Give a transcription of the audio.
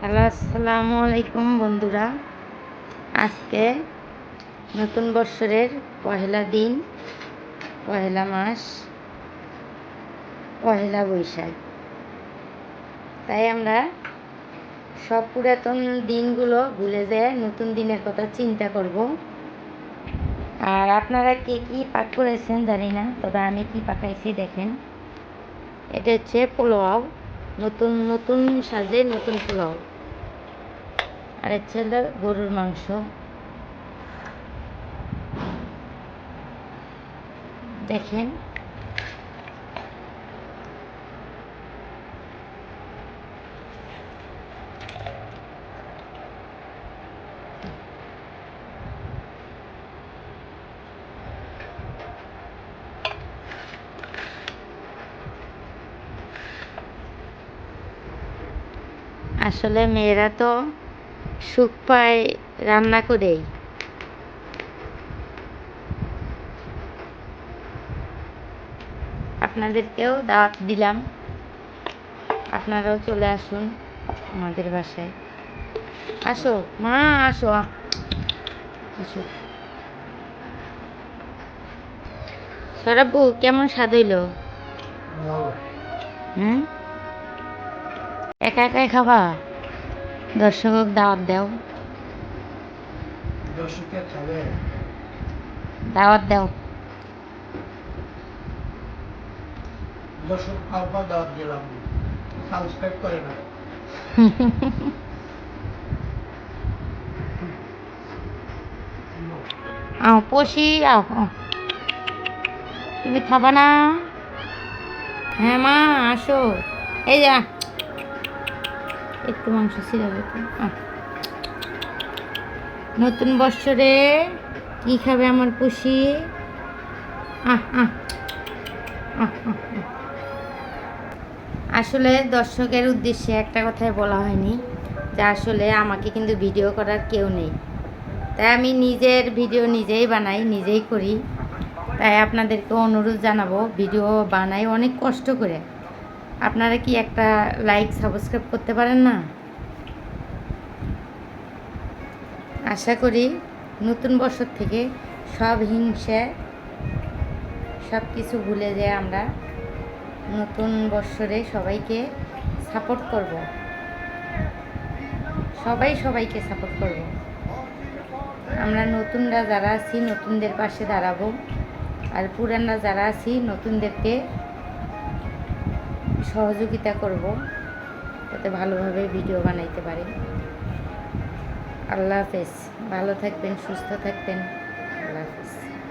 Hello, আসসালামু আলাইকুম বন্ধুরা। আজকে নতুন বৎসরের পহেলা দিন, পহেলা মাস, পহেলা বৈশাখ। তাই আমরা সব পুরাতন দিনগুলো ভুলে যেয়ে নতুন দিনের কথা চিন্তা করব। আর আপনারা কে কী পাক করেছেন জানি না, তবে আমি কি পাকাইছি দেখেন। এটা হচ্ছে পোলাও, নতুন নতুন সাজে নতুন পোলাও। আর হচ্ছে গরুর মাংস দেখেন। আসলে মেয়েরা তো সুখ পায় রান্না করেই। আপনাদেরকেও দাওয়াত দিলাম, আপনারাও চলে আসুন আমাদের বাসায়। আসো মা, আসো আসো। সরাব্বু, কেমন স্বাদ হইল? একা একাই খাবা? দর্শক দাওয়াত দাও, দাওয়াত দাও। দর্শক খাওয়া দাওয়াত দিলাম, সাবস্ক্রাইব করে না। আও পশি, আও আও। তুমি খাবা না? হ্যাঁ মা, আসো। এই যা, একটু মাংস ছিলাবে তো। নতুন বৎসরে কি খাবে আমার পুষি? আসলে দর্শকের উদ্দেশ্যে একটা কথাই বলা হয়নি, যে আসলে আমাকে কিন্তু ভিডিও করার কেউ নেই। তাই আমি নিজের ভিডিও নিজেই বানাই, নিজেই করি। তাই আপনাদেরকে অনুরোধ জানাবো, ভিডিও বানাই অনেক কষ্ট করে। আপনারা কি একটা লাইক সাবস্ক্রাইব করতে পারেন না? আশা করি নতুন বছর থেকে সব হিংসা, সব কিছু ভুলে যেয়ে আমরা নতুন বৎসরে সবাইকে সাপোর্ট করব। সবাইকে সাপোর্ট করব। আমরা নতুনরা যারা আছি নতুনদের পাশে দাঁড়াবো, আর পুরানরা যারা আছি নতুনদেরকে সহযোগিতা করব, যাতে ভালোভাবে ভিডিও বানাইতে পারি। আল্লাহ হাফেজ। ভালো থাকবেন, সুস্থ থাকবেন। আল্লাহ হাফেজ।